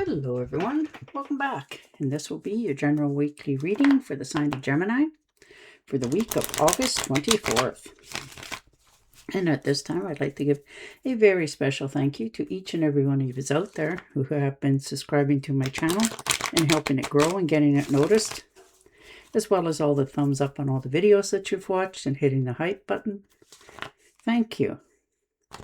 Hello everyone, welcome back, and this will be your general weekly reading for the sign of Gemini for the week of August 24th. And at this time, I'd like to give a very special thank you to each and every one of you out there who have been subscribing to my channel and helping it grow and getting it noticed, as well as all the thumbs up on all the videos that you've watched and hitting the hype button. Thank you.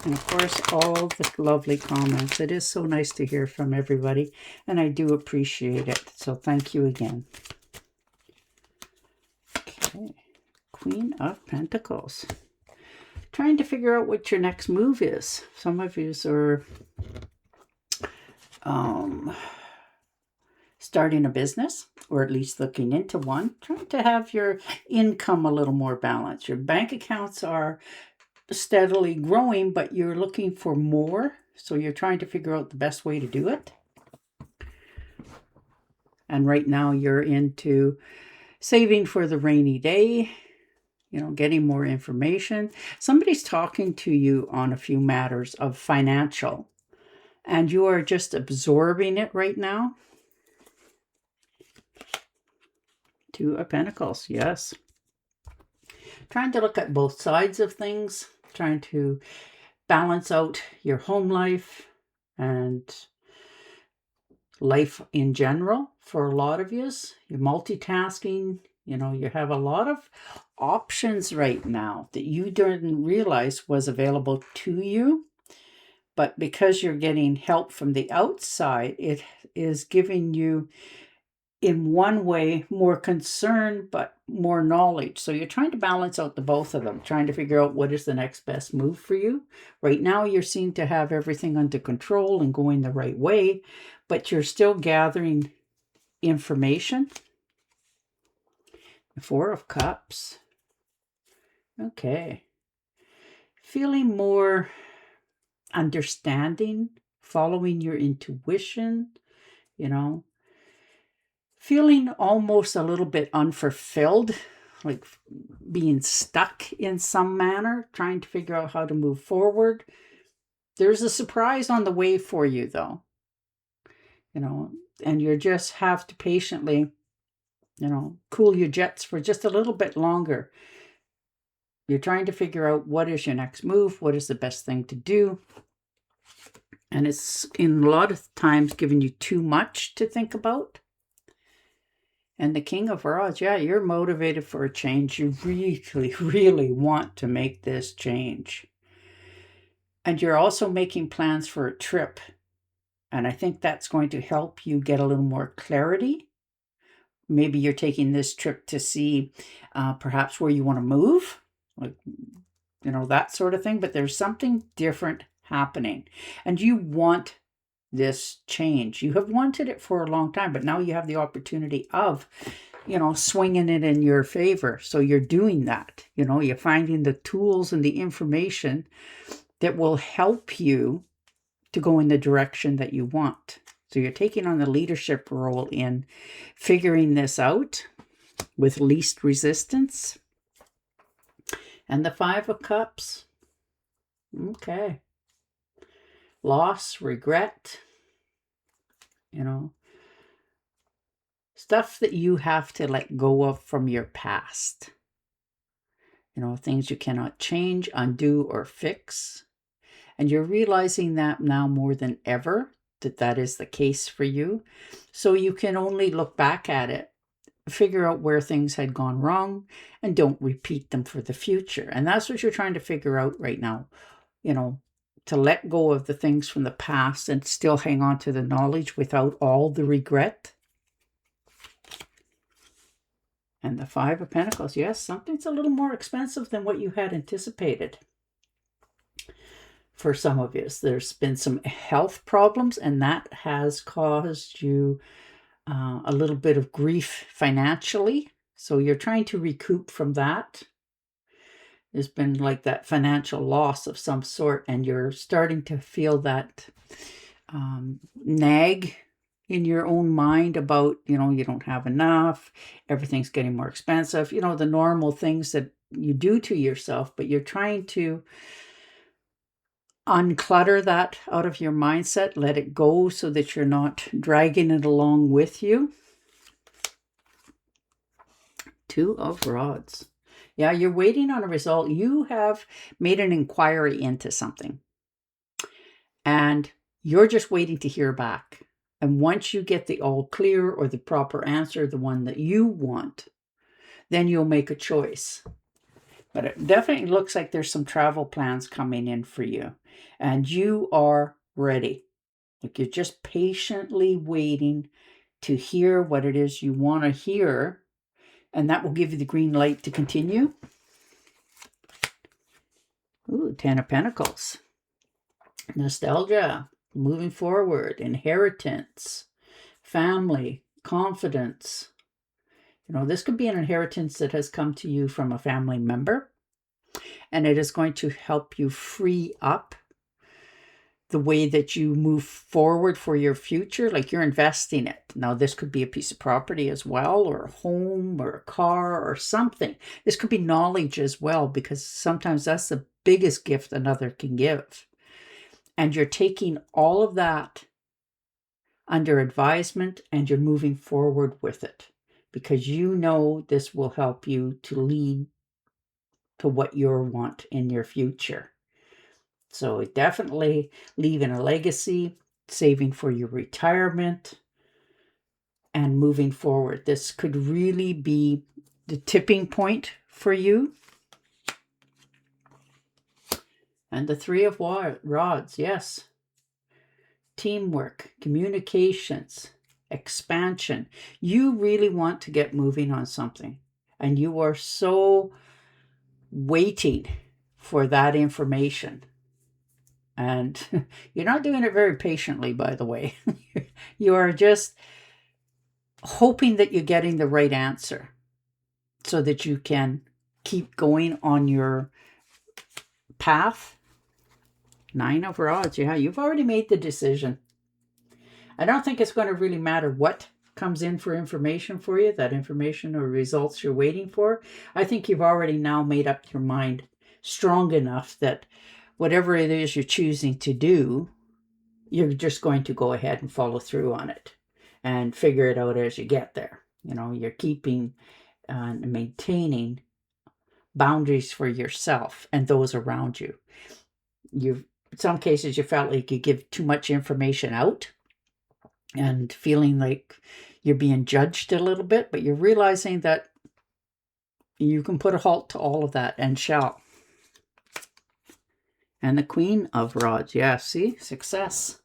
And of course, all the lovely comments. It is so nice to hear from everybody, and I do appreciate it. So thank you again. Okay, Queen of Pentacles. Trying to figure out what your next move is. Some of you are starting a business, or at least looking into one. Trying to have your income a little more balanced. Your bank accounts are steadily growing, but you're looking for more, so you're trying to figure out the best way to do it. And right now you're into saving for the rainy day, getting more information. Somebody's talking to you on a few matters of financial, and you are just absorbing it right now. Two of Pentacles, yes. Trying to look at both sides of things, trying to balance out your home life and life in general. For a lot of you, you're multitasking. You have a lot of options right now that you didn't realize was available to you. But because you're getting help from the outside, it is giving you, in one way, more concern, but more knowledge. So you're trying to balance out the both of them, trying to figure out what is the next best move for you. Right now, you seem to have everything under control and going the right way, but you're still gathering information. Four of Cups. Okay. Feeling more understanding, following your intuition, feeling almost a little bit unfulfilled, like being stuck in some manner, trying to figure out how to move forward. There's a surprise on the way for you, though, and you just have to patiently, cool your jets for just a little bit longer. You're trying to figure out what is your next move, what is the best thing to do. And it's in a lot of times giving you too much to think about. And the King of Rods, yeah, you're motivated for a change. You really, really want to make this change. And you're also making plans for a trip. And I think that's going to help you get a little more clarity. Maybe you're taking this trip to see perhaps where you want to move, like, that sort of thing. But there's something different happening. And you want this change. You have wanted it for a long time, but now you have the opportunity of, swinging it in your favor. So you're doing that. You're finding the tools and the information that will help you to go in the direction that you want. So you're taking on the leadership role in figuring this out with least resistance. And the Five of Cups. Okay. Loss, regret, stuff that you have to let go of from your past. Things you cannot change, undo, or fix. And you're realizing that now more than ever, that is the case for you. So you can only look back at it, figure out where things had gone wrong, and don't repeat them for the future. And that's what you're trying to figure out right now, to let go of the things from the past and still hang on to the knowledge without all the regret. And the Five of Pentacles. Yes, something's a little more expensive than what you had anticipated. For some of you, there's been some health problems, and that has caused you a little bit of grief financially. So you're trying to recoup from that. There's been like that financial loss of some sort, and you're starting to feel that nag in your own mind about, you don't have enough, everything's getting more expensive, the normal things that you do to yourself, but you're trying to unclutter that out of your mindset. Let it go so that you're not dragging it along with you. Two of Rods. Yeah, you're waiting on a result. You have made an inquiry into something, and you're just waiting to hear back. And once you get the all clear or the proper answer, the one that you want, then you'll make a choice. But it definitely looks like there's some travel plans coming in for you, and you are ready. Like, you're just patiently waiting to hear what it is you want to hear, and that will give you the green light to continue. Ooh, 10 of Pentacles. Nostalgia, moving forward, inheritance, family, confidence. You know, this could be an inheritance that has come to you from a family member, and it is going to help you free up the way that you move forward for your future. Like, you're investing it. Now, this could be a piece of property as well, or a home, or a car, or something. This could be knowledge as well, because sometimes that's the biggest gift another can give. And you're taking all of that under advisement, and you're moving forward with it, because you know this will help you to lead to what you want in your future. So definitely leaving a legacy, saving for your retirement, and moving forward. This could really be the tipping point for you. And the Three of Rods, yes. Teamwork, communications, expansion. You really want to get moving on something, and you are so waiting for that information. And you're not doing it very patiently, by the way. You are just hoping that you're getting the right answer so that you can keep going on your path. 9 of Rods. Yeah, you've already made the decision. I don't think it's going to really matter what comes in for information for you, that information or results you're waiting for. I think you've already now made up your mind strong enough that whatever it is you're choosing to do, you're just going to go ahead and follow through on it and figure it out as you get there. You know, you're keeping and maintaining boundaries for yourself and those around you. In some cases, you felt like you give too much information out and feeling like you're being judged a little bit, but you're realizing that you can put a halt to all of that, and shall. And the Queen of Rods. Yeah, see? Success.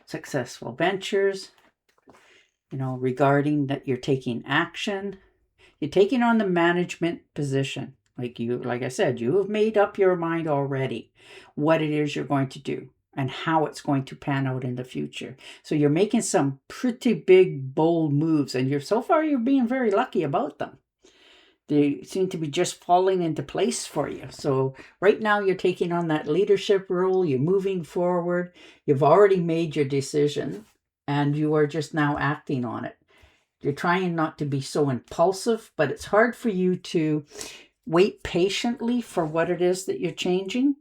Successful ventures. You know, regarding that you're taking action. You're taking on the management position. Like I said, you have made up your mind already what it is you're going to do and how it's going to pan out in the future. So you're making some pretty big, bold moves, and so far you're being very lucky about them. They seem to be just falling into place for you. So right now you're taking on that leadership role. You're moving forward. You've already made your decision, and you are just now acting on it. You're trying not to be so impulsive, but it's hard for you to wait patiently for what it is that you're changing,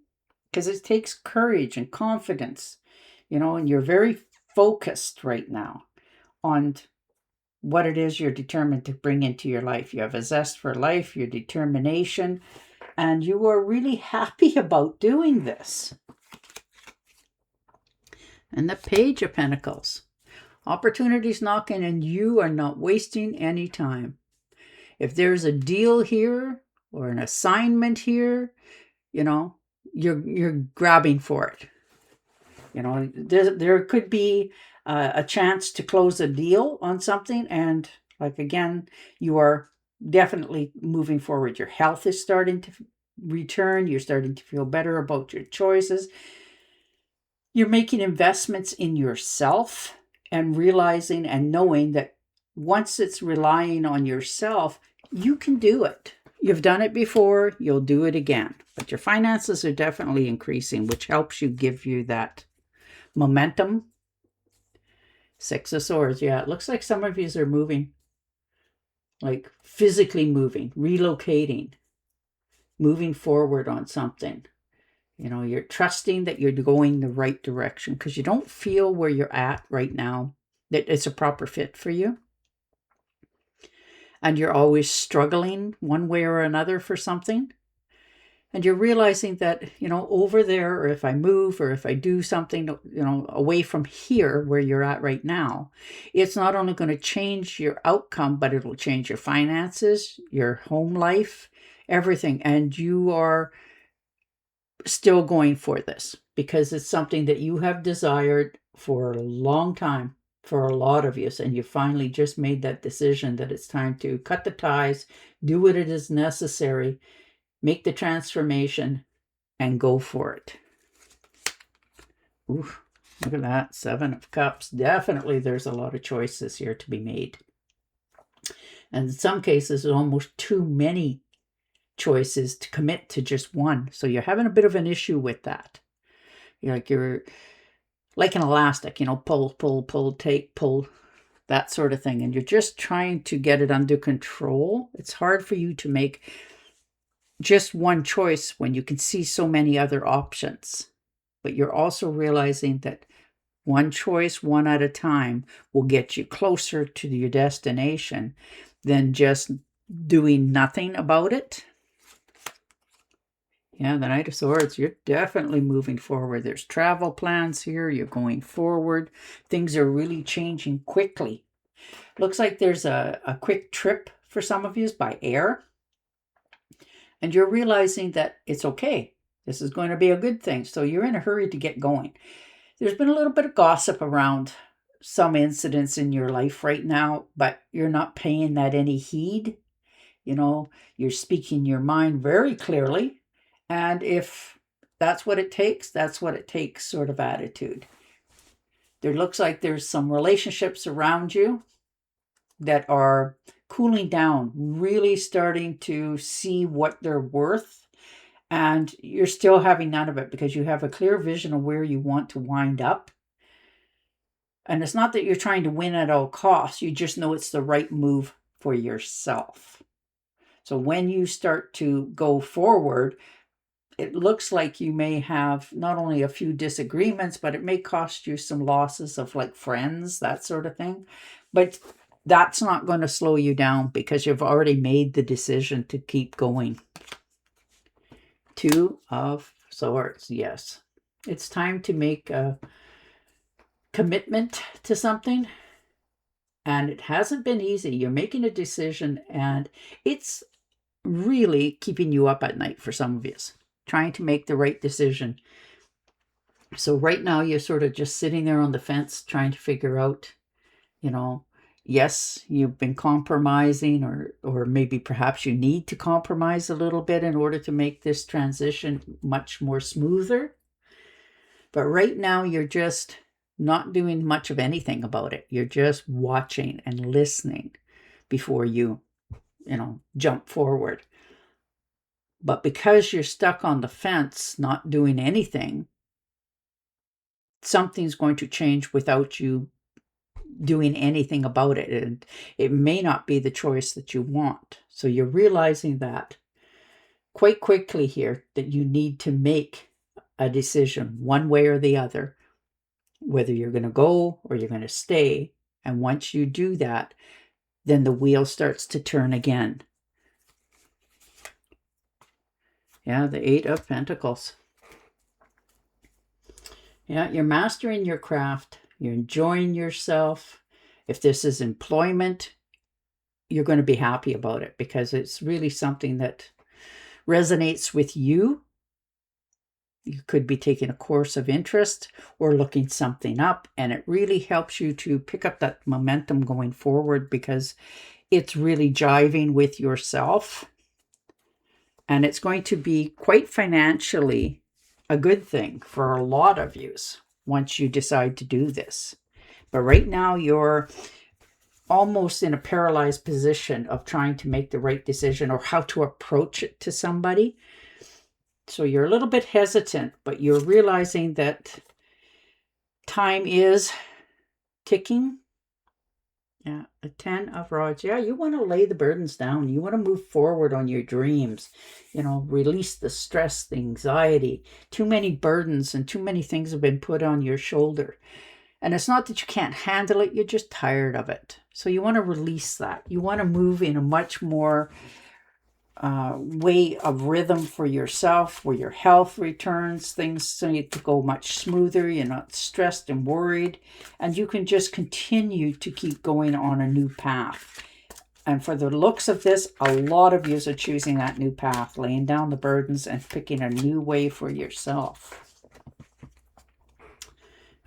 because it takes courage and confidence, you know, and you're very focused right now on what it is you're determined to bring into your life. You have a zest for life, your determination, and you are really happy about doing this. And the Page of Pentacles. Opportunities knocking, and you are not wasting any time. If there's a deal here or an assignment here, you know, you're grabbing for it. You know, there could be a chance to close a deal on something, and like, again, you are definitely moving forward. Your health is starting to return. You're starting to feel better about your choices. You're making investments in yourself and realizing and knowing that once it's relying on yourself, you can do it. You've done it before, you'll do it again. But your finances are definitely increasing, which helps you, give you that momentum. 6 of Swords. Yeah, it looks like some of you are moving, like physically moving, relocating, moving forward on something. You know, you're trusting that you're going the right direction because you don't feel where you're at right now that it's a proper fit for you. And you're always struggling one way or another for something. And you're realizing that, you know, over there, or if I move, or if I do something, you know, away from here where you're at right now, it's not only going to change your outcome, but it'll change your finances, your home life, everything. And you are still going for this because it's something that you have desired for a long time, for a lot of you. And you finally just made that decision that it's time to cut the ties, do what it is necessary, make the transformation, and go for it. Ooh, look at that. 7 of Cups. Definitely there's a lot of choices here to be made. And in some cases, almost too many choices to commit to just one. So you're having a bit of an issue with that. You're like an elastic, you know, pull, pull, pull, take, pull, that sort of thing. And you're just trying to get it under control. It's hard for you to make just one choice when you can see so many other options. But you're also realizing that one choice, one at a time, will get you closer to your destination than just doing nothing about it. Yeah, the Knight of Swords, you're definitely moving forward. There's travel plans here. You're going forward. Things are really changing quickly. Looks like there's a quick trip for some of you by air. And you're realizing that it's okay. This is going to be a good thing. So you're in a hurry to get going. There's been a little bit of gossip around some incidents in your life right now, but you're not paying that any heed. You know, you're speaking your mind very clearly. And if that's what it takes, that's what it takes sort of attitude. There looks like there's some relationships around you that are cooling down, really starting to see what they're worth. And you're still having none of it because you have a clear vision of where you want to wind up. And it's not that you're trying to win at all costs. You just know it's the right move for yourself. So when you start to go forward, it looks like you may have not only a few disagreements, but it may cost you some losses of like friends, that sort of thing. But that's not going to slow you down because you've already made the decision to keep going. 2 of Swords, yes. It's time to make a commitment to something. And it hasn't been easy. You're making a decision and it's really keeping you up at night for some of you. Trying to make the right decision. So right now you're sort of just sitting there on the fence trying to figure out, you know, yes, you've been compromising or maybe perhaps you need to compromise a little bit in order to make this transition much more smoother. But right now you're just not doing much of anything about it. You're just watching and listening before you jump forward. But because you're stuck on the fence, not doing anything, something's going to change without you doing anything about it. And it may not be the choice that you want. So you're realizing that quite quickly here that you need to make a decision one way or the other, whether you're going to go or you're going to stay. And once you do that, then the wheel starts to turn again. Yeah, the 8 of Pentacles. Yeah, you're mastering your craft. You're enjoying yourself. If this is employment, you're going to be happy about it because it's really something that resonates with you. You could be taking a course of interest or looking something up, and it really helps you to pick up that momentum going forward because it's really jiving with yourself. And it's going to be quite financially a good thing for a lot of you once you decide to do this. But right now you're almost in a paralyzed position of trying to make the right decision or how to approach it to somebody. So you're a little bit hesitant, but you're realizing that time is ticking Yeah, a 10 of rods. Yeah, you want to lay the burdens down. You want to move forward on your dreams. You know, release the stress, the anxiety. Too many burdens and too many things have been put on your shoulder. And it's not that you can't handle it, you're just tired of it. So you want to release that. You want to move in a much more way of rhythm for yourself, where your health returns, things need to go much smoother, you're not stressed and worried, and you can just continue to keep going on a new path. And for the looks of this, a lot of you are choosing that new path, laying down the burdens and picking a new way for yourself.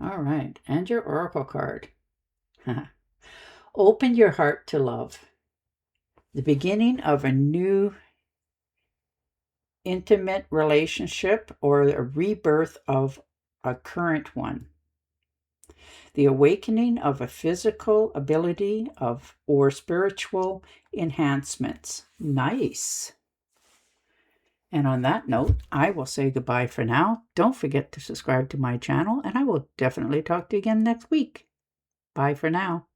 All right, and your oracle card. Open your heart to love. The beginning of a new intimate relationship or a rebirth of a current one. The awakening of a physical ability or spiritual enhancements. Nice. And on that note, I will say goodbye for now. Don't forget to subscribe to my channel, and I will definitely talk to you again next week. Bye for now.